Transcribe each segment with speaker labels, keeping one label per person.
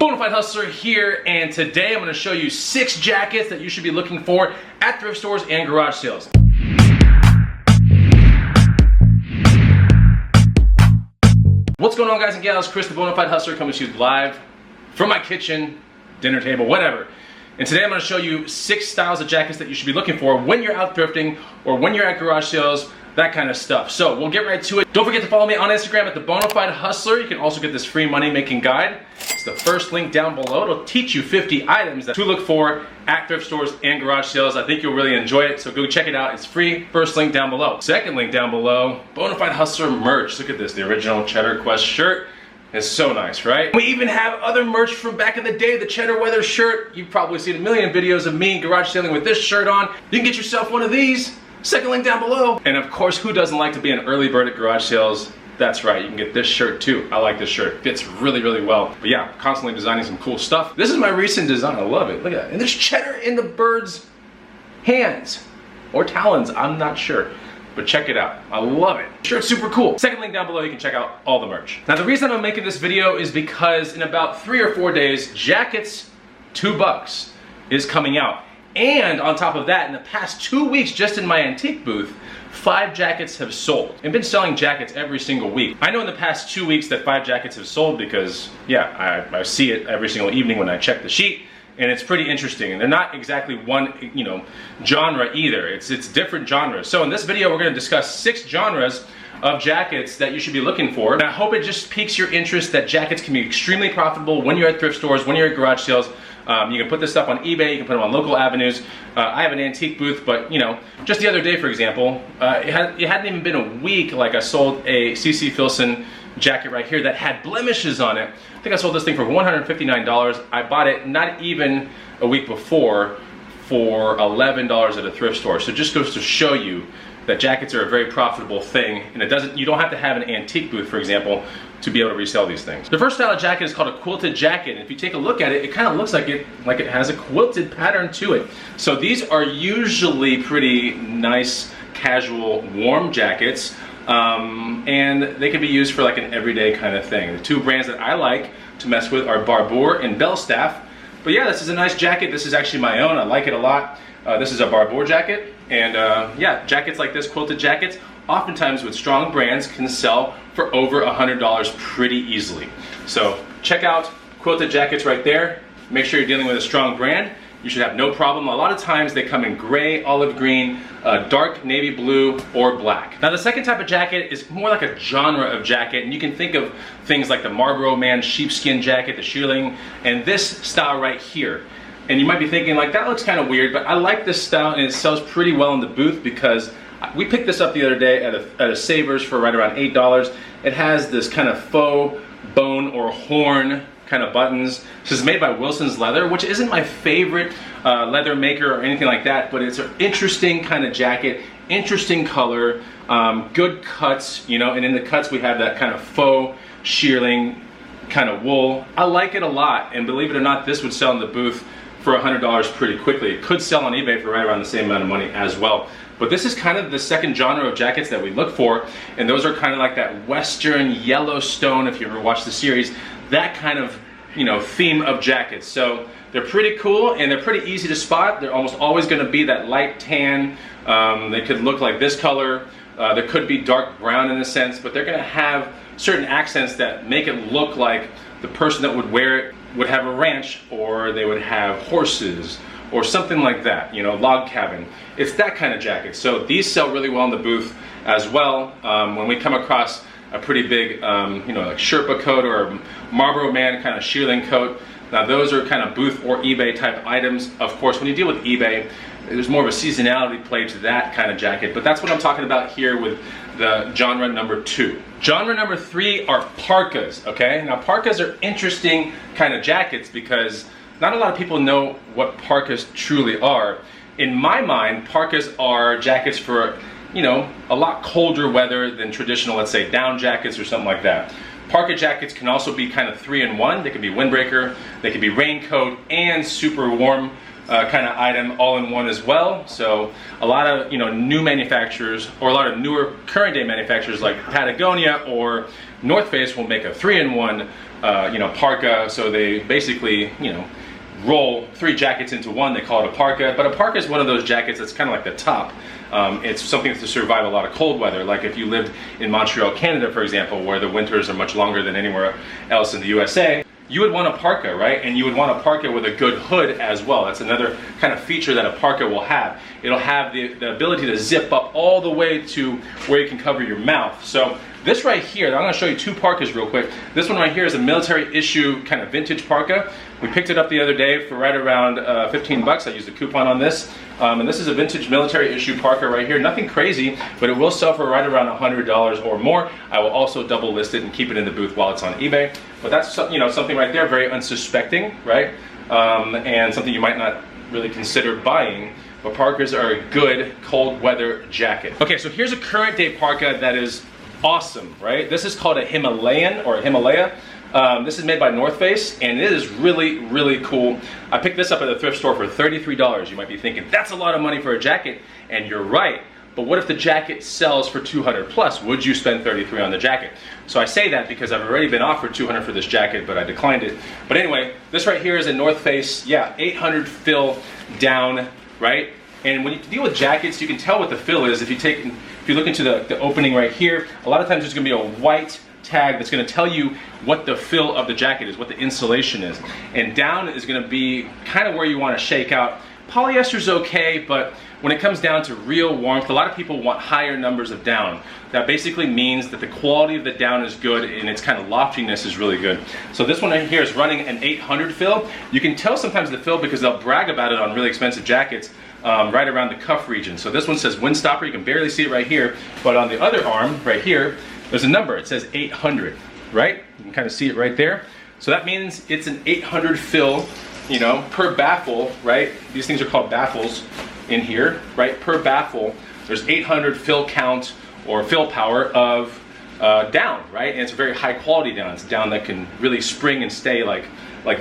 Speaker 1: Bonafide Hustler here, and today I'm going to show you 6 jackets that you should be looking for at thrift stores and garage sales. What's going on, guys and gals? Chris the Bonafide Hustler coming to you live from my kitchen, dinner table, whatever. And today I'm going to show you 6 styles of jackets that you should be looking for when you're out thrifting or when you're at garage sales, that kind of stuff. So we'll get right to it. Don't forget to follow me on Instagram at the Bonafide Hustler. You can also get this free money making guide. It's the first link down below. It'll teach you 50 items to look for at thrift stores and garage sales. I think you'll really enjoy it, so go check it out. It's free. First link down below. Second link down below, Bonafide Hustler merch. Look at this, the original Cheddar Quest shirt. It's so nice, right? We even have other merch from back in the day, the Cheddar Weather shirt. You've probably seen a million videos of me garage selling with this shirt on. You can get yourself one of these. Second link down below. And of course, who doesn't like to be an early bird at garage sales? That's right, you can get this shirt too. I like this shirt. It fits really, really well. But yeah, constantly designing some cool stuff. This is my recent design. I love it. Look at that. And there's cheddar in the bird's hands. Or talons, I'm not sure. But check it out. I love it. Shirt's super cool. Second link down below, you can check out all the merch. Now the reason I'm making this video is because in about 3 or 4 days, Jackets $2 is coming out. And on top of that, in the past 2 weeks, just in my antique booth, 5 jackets have sold. I've been selling jackets every single week. I know in the past 2 weeks that 5 jackets have sold because, yeah, I see it every single evening when I check the sheet, and it's pretty interesting. And they're not exactly one, genre either. It's different genres. So in this video, we're gonna discuss 6 genres of jackets that you should be looking for. And I hope it just piques your interest that jackets can be extremely profitable when you're at thrift stores, when you're at garage sales. You can put this stuff on eBay, you can put them on local avenues. I have an antique booth, but just the other day, for example, it hadn't even been a week like I sold a CC Filson jacket right here that had blemishes on it. I think I sold this thing for $159. I bought it not even a week before for $11 at a thrift store. So it just goes to show you that jackets are a very profitable thing, and you don't have to have an antique booth, for example, to be able to resell these things. The first style of jacket is called a quilted jacket. And if you take a look at it, it kind of looks like it has a quilted pattern to it. So these are usually pretty nice, casual, warm jackets, and they can be used for like an everyday kind of thing. The 2 brands that I like to mess with are Barbour and Belstaff. But yeah, this is a nice jacket. This is actually my own. I like it a lot. This is a Barbour jacket, and yeah, jackets like this, quilted jackets, oftentimes with strong brands can sell for over $100 pretty easily. So check out quilted jackets right there. Make sure you're dealing with a strong brand. You should have no problem. A lot of times they come in gray, olive green, dark navy blue, or black. Now the second type of jacket is more like a genre of jacket, and you can think of things like the Marlboro Man sheepskin jacket, the shearling, and this style right here. And you might be thinking like, that looks kind of weird, but I like this style and it sells pretty well in the booth because we picked this up the other day at a Savers for right around $8. It has this kind of faux bone or horn kind of buttons. This is made by Wilson's Leather, which isn't my favorite leather maker or anything like that, but it's an interesting kind of jacket, interesting color, good cuts, and in the cuts we have that kind of faux shearling kind of wool. I like it a lot, and believe it or not, this would sell in the booth for $100 pretty quickly. It could sell on eBay for right around the same amount of money as well. But this is kind of the second genre of jackets that we look for, and those are kind of like that Western Yellowstone, if you ever watched the series, that kind of theme of jackets. So they're pretty cool and they're pretty easy to spot. They're almost always going to be that light tan. They could look like this color. There could be dark brown in a sense, but they're going to have certain accents that make it look like the person that would wear it would have a ranch, or they would have horses or something like that, log cabin. It's that kind of jacket. So these sell really well in the booth as well. When we come across a pretty big, like Sherpa coat or a Marlboro Man kind of shearling coat, now those are kind of booth or eBay type items. Of course, when you deal with eBay, there's more of a seasonality play to that kind of jacket, but that's what I'm talking about here with the genre number 2. Genre number 3 are parkas, okay? Now parkas are interesting kind of jackets because not a lot of people know what parkas truly are. In my mind, parkas are jackets for, a lot colder weather than traditional, let's say, down jackets or something like that. Parka jackets can also be kind of 3-in-1. They can be windbreaker, they can be raincoat, and super warm kind of item all in one as well. So a lot of new manufacturers, or a lot of newer current day manufacturers like Patagonia or North Face will make a 3-in-1 you know, parka. So they basically, you know, roll 3 jackets into one. They call it a parka. But a parka is one of those jackets that's kind of like the top. It's something to survive a lot of cold weather. Like if you lived in Montreal, Canada, for example, where the winters are much longer than anywhere else in the USA, you would want a parka, right? And you would want a parka with a good hood as well. That's another kind of feature that a parka will have. It'll have the ability to zip up all the way to where you can cover your mouth. So this right here, I'm going to show you 2 parkas real quick. This one right here is a military issue kind of vintage parka. We picked it up the other day for right around 15 bucks. I used a coupon on this. And this is a vintage military issue parka right here. Nothing crazy, but it will sell for right around $100 or more. I will also double list it and keep it in the booth while it's on eBay. But that's, you know, something right there, very unsuspecting, right? And something you might not really consider buying. But parkas are a good cold weather jacket. Okay, so here's a current day parka that is awesome, right? This is called a Himalayan or a Himalaya. This is made by North Face, and it is really, really cool. I picked this up at the thrift store for $33. You might be thinking, that's a lot of money for a jacket, and you're right. But what if the jacket sells for 200 plus? Would you spend 33 on the jacket? So I say that because I've already been offered 200 for this jacket, but I declined it. But anyway, this right here is a North Face, yeah, 800 fill down, right? And when you deal with jackets, you can tell what the fill is. If you look into the opening right here, a lot of times there's gonna be a white tag that's going to tell you what the fill of the jacket is, what the insulation is. And down is going to be kind of where you want to shake out. Polyester's okay, but when it comes down to real warmth, a lot of people want higher numbers of down. That basically means that the quality of the down is good and its kind of loftiness is really good. So this one right here is running an 800 fill. You can tell sometimes the fill because they'll brag about it on really expensive jackets. Right around the cuff region. So this one says windstopper. You can barely see it right here, but on the other arm right here, there's a number. It says 800, right? You can kind of see it right there. So that means it's an 800 fill, you know, per baffle, right? These things are called baffles in here, right? Per baffle, there's 800 fill count or fill power of down, right? And it's a very high quality down. It's down that can really spring and stay like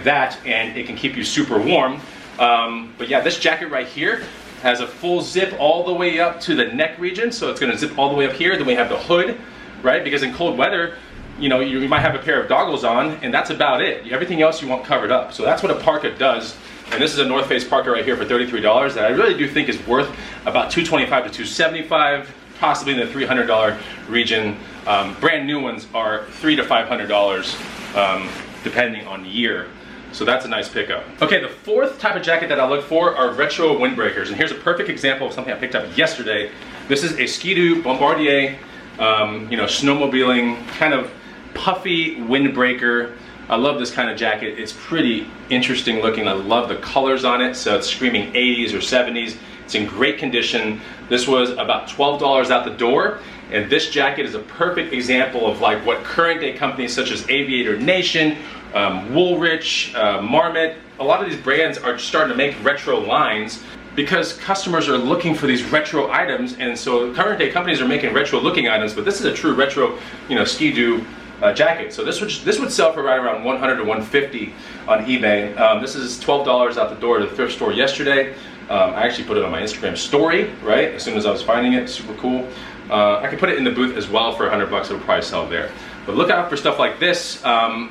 Speaker 1: that, and it can keep you super warm. But yeah, this jacket right here has a full zip all the way up to the neck region, so it's going to zip all the way up here. Then we have the hood, right? Because in cold weather, you know, you might have a pair of goggles on, and that's about it. Everything else you want covered up. So that's what a parka does. And this is a North Face parka right here for $33 that I really do think is worth about $225 to $275, possibly in the $300 region. Brand new ones are $300 to $500, depending on year. So that's a nice pickup. Okay, the 4th type of jacket that I look for are retro windbreakers. And here's a perfect example of something I picked up yesterday. This is a Ski-Doo Bombardier, you know, snowmobiling, kind of puffy windbreaker. I love this kind of jacket. It's pretty interesting looking. I love the colors on it. So it's screaming 80s or 70s. It's in great condition. This was about $12 out the door. And this jacket is a perfect example of like what current day companies such as Aviator Nation, Woolrich, Marmot, a lot of these brands are starting to make retro lines because customers are looking for these retro items, and so current day companies are making retro looking items, but this is a true retro, you know, Ski-Doo jacket. So this would sell for right around $100 to $150 on eBay. This is $12 out the door to the thrift store yesterday. I actually put it on my Instagram story, right, as soon as I was finding it. Super cool. I could put it in the booth as well for $100 bucks. It would probably sell there. But look out for stuff like this. A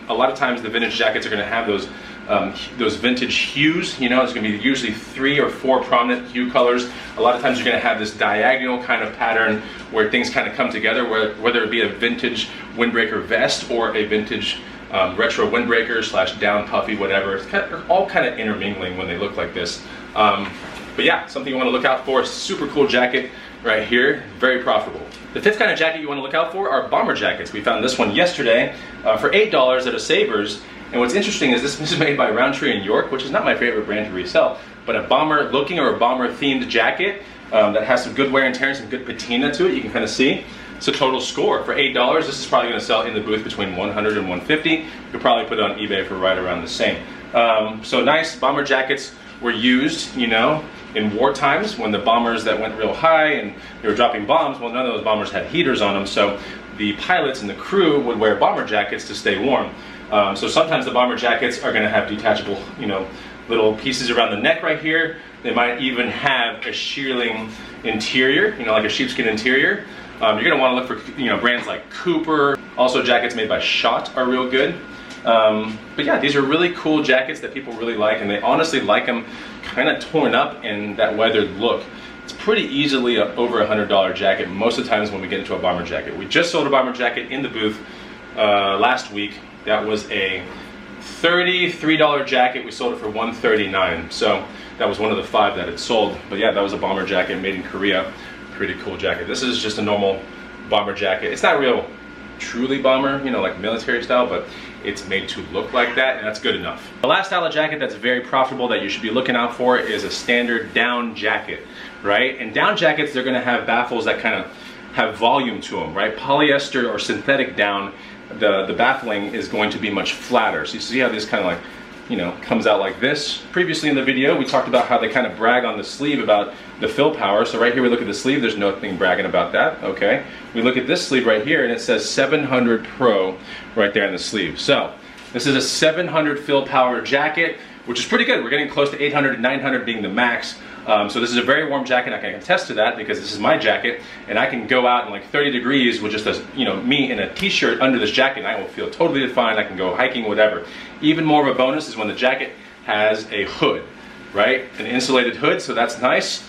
Speaker 1: lot of times the vintage jackets are going to have those vintage hues. You know, it's going to be usually 3 or 4 prominent hue colors. A lot of times you're going to have this diagonal kind of pattern where things kind of come together, whether it be a vintage windbreaker vest or a vintage retro windbreaker slash down puffy, whatever. It's kind of, all kind of intermingling when they look like this. But yeah, something you want to look out for. Super cool jacket right here, very profitable. The 5th kind of jacket you want to look out for are bomber jackets. We found this one yesterday for $8 at a Savers. And what's interesting is this is made by Roundtree in York, which is not my favorite brand to resell, but a bomber looking or a bomber themed jacket that has some good wear and tear and some good patina to it. You can kind of see. It's a total score. For $8, this is probably going to sell in the booth between $100 and $150. You could probably put it on eBay for right around the same. So nice bomber jackets were used, you know, in war times when the bombers that went real high and they were dropping bombs. Well, none of those bombers had heaters on them, so the pilots and the crew would wear bomber jackets to stay warm. So sometimes the bomber jackets are going to have detachable, you know, little pieces around the neck right here. They might even have a shearling interior, you know, like a sheepskin interior. You're going to want to look for, you know, brands like Cooper. Also, jackets made by Schott are real good. But yeah, these are really cool jackets that people really like, and they honestly like them kind of torn up in that weathered look. It's pretty easily over $100 jacket most of the times when we get into a bomber jacket. We just sold a bomber jacket in the booth last week. That was a $33 jacket. We sold it for $139. So that was one of the 5 that it sold. But yeah, that was a bomber jacket made in Korea. Pretty cool jacket. This is just a normal bomber jacket. It's not real truly bomber, you know, like military style, but it's made to look like that, and that's good enough. The last style of jacket that's very profitable that you should be looking out for is a standard down jacket, right? And down jackets, they're gonna have baffles that kind of have volume to them, right? Polyester or synthetic down, the baffling is going to be much flatter. So you see how this kind of like, you know, comes out like this. Previously in the video, we talked about how they kind of brag on the sleeve about the fill power. So right here we look at the sleeve, there's nothing bragging about that, okay? We look at this sleeve right here and it says 700 Pro right there in the sleeve. So this is a 700 fill power jacket, which is pretty good. We're getting close to 800 and 900 being the max. So this is a very warm jacket. I can attest to that because this is my jacket, and I can go out in like 30 degrees with just a, you know, me in a t-shirt under this jacket, and I will feel totally fine. I can go hiking, whatever. Even more of a bonus is when the jacket has a hood, right? An insulated hood, so that's nice.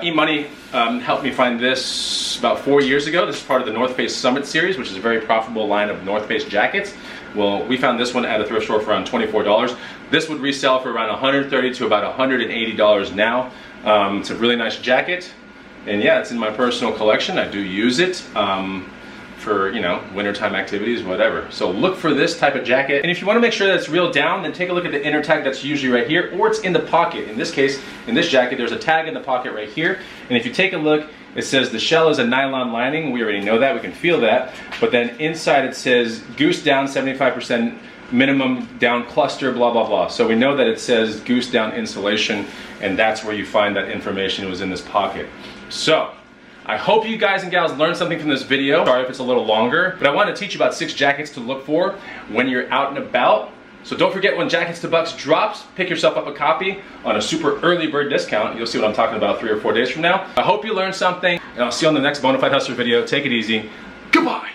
Speaker 1: E-Money helped me find this about 4 years ago. This is part of the North Face Summit series, which is a very profitable line of North Face jackets. Well, we found this one at a thrift store for around $24. This would resell for around $130 to about $180 now. It's a really nice jacket, and yeah, it's in my personal collection. I do use it for, you know, wintertime activities, whatever. So look for this type of jacket. And if you want to make sure that it's real down, then take a look at the inner tag that's usually right here, or it's in the pocket. In this case, in this jacket, there's a tag in the pocket right here. And if you take a look, it says the shell is a nylon lining. We already know that, we can feel that. But then inside it says goose down 75%, minimum down cluster, blah, blah, blah. So we know that it says goose down insulation, and that's where you find that information. It was in this pocket. So I hope you guys and gals learned something from this video. Sorry if it's a little longer, but I want to teach you about 6 jackets to look for when you're out and about. So don't forget, when Jackets to Bucks drops, pick yourself up a copy on a super early bird discount. You'll see what I'm talking about 3 or 4 days from now. I hope you learned something, and I'll see you on the next Bonafide Hustler video. Take it easy. Goodbye.